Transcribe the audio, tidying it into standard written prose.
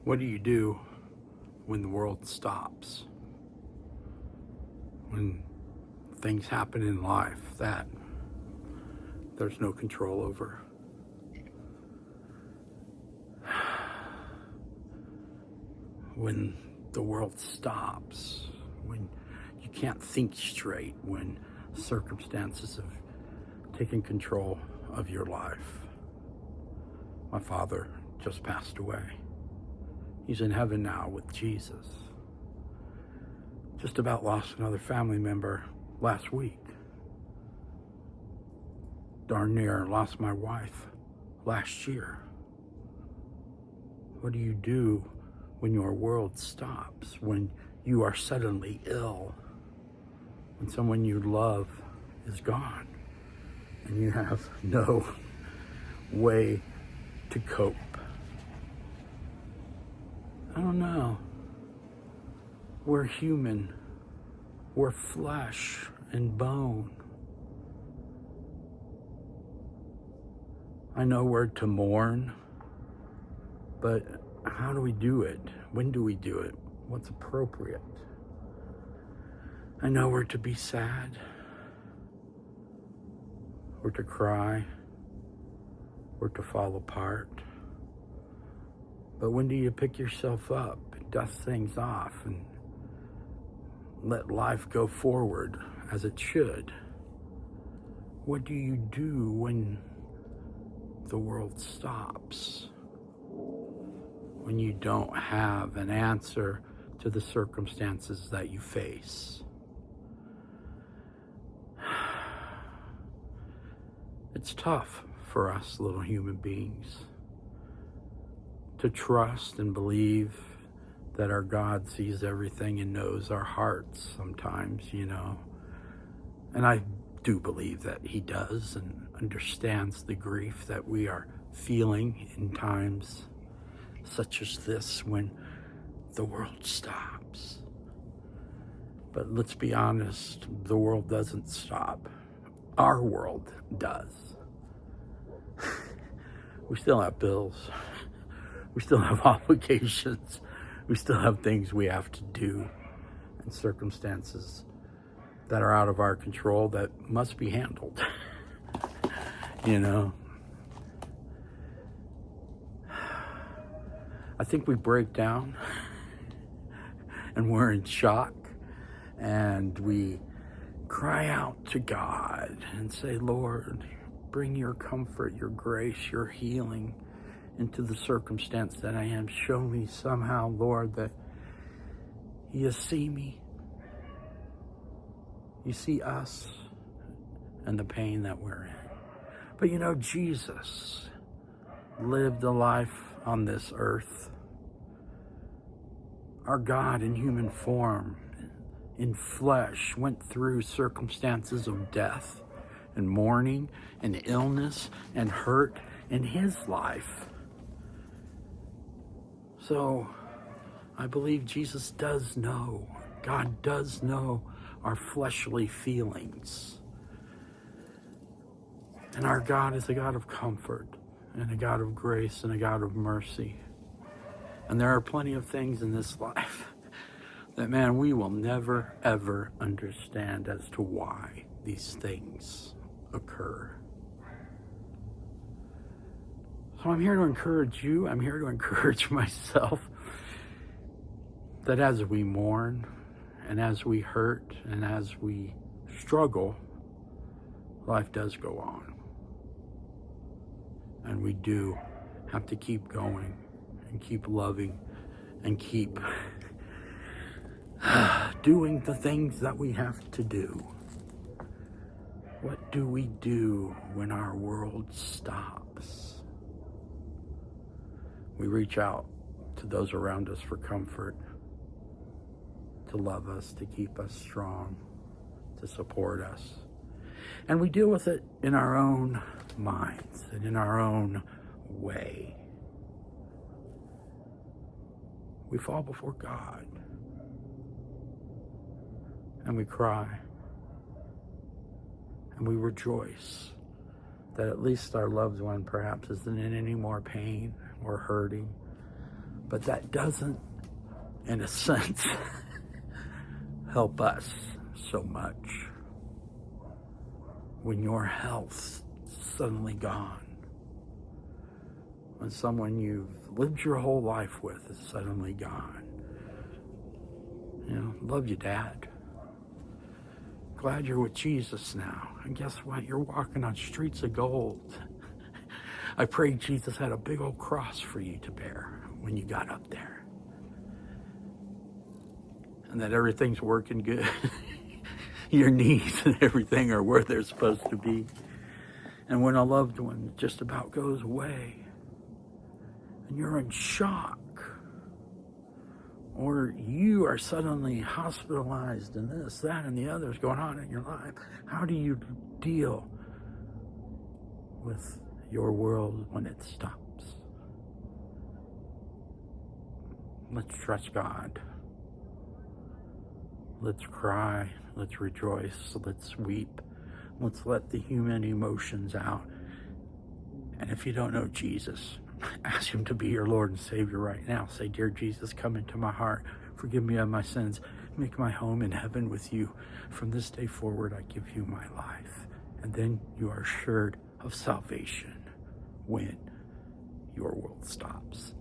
What do you do when the world stops? When things happen in life that there's no control over? When the world stops, when you can't think straight, when circumstances have taken control of your life. My father just passed away. He's in heaven now with Jesus. Just about lost another family member last week. Darn near lost my wife last year. What do you do when your world stops? When you are suddenly ill? When someone you love is gone and you have no way to cope? I don't know. We're human. We're flesh and bone. I know we're to mourn, but how do we do it? When do we do it? What's appropriate? I know we're to be sad. We're to cry. We're to fall apart. But when do you pick yourself up and dust things off and let life go forward as it should? What do you do when the world stops? When you don't have an answer to the circumstances that you face? It's tough for us little human beings to trust and believe that our God sees everything and knows our hearts sometimes, And I do believe that he does and understands the grief that we are feeling in times such as this when the world stops. But let's be honest, the world doesn't stop. Our world does. We still have bills. We still have obligations. We still have things we have to do and circumstances that are out of our control that must be handled. I think we break down and we're in shock and we cry out to God and say, Lord, bring your comfort, your grace, your healing into the circumstance that I am. Show me somehow, Lord, that you see me. You see us and the pain that we're in. But Jesus lived a life on this earth. Our God in human form, in flesh, went through circumstances of death and mourning and illness and hurt in his life. So I believe Jesus does know, God does know our fleshly feelings. And our God is a God of comfort and a God of grace and a God of mercy. And there are plenty of things in this life that, man, we will never, ever understand as to why these things occur. So I'm here to encourage you. I'm here to encourage myself that as we mourn and as we hurt and as we struggle, life does go on. And we do have to keep going and keep loving and keep doing the things that we have to do. What do we do when our world stops? We reach out to those around us for comfort, to love us, to keep us strong, to support us. And we deal with it in our own minds and in our own way. We fall before God and we cry and we rejoice that at least our loved one perhaps isn't in any more pain or hurting, But that doesn't, in a sense, help us so much. When your health's suddenly gone, when someone you've lived your whole life with is suddenly gone. You know, love you, Dad. Glad you're with Jesus now. And guess what? You're walking on streets of gold. I pray Jesus had a big old cross for you to bear when you got up there. And that everything's working good. Your knees and everything are where they're supposed to be. And when a loved one just about goes away, and you're in shock, or you are suddenly hospitalized and this, that, and the other is going on in your life, how do you deal with your world when it stops? Let's trust God. Let's cry. Let's rejoice. Let's weep. Let's let the human emotions out. And if you don't know Jesus, ask him to be your Lord and Savior right now. Say, "Dear Jesus, come into my heart. Forgive me of my sins. Make my home in heaven with you. From this day forward, I give you my life." And then you are assured of salvation when your world stops.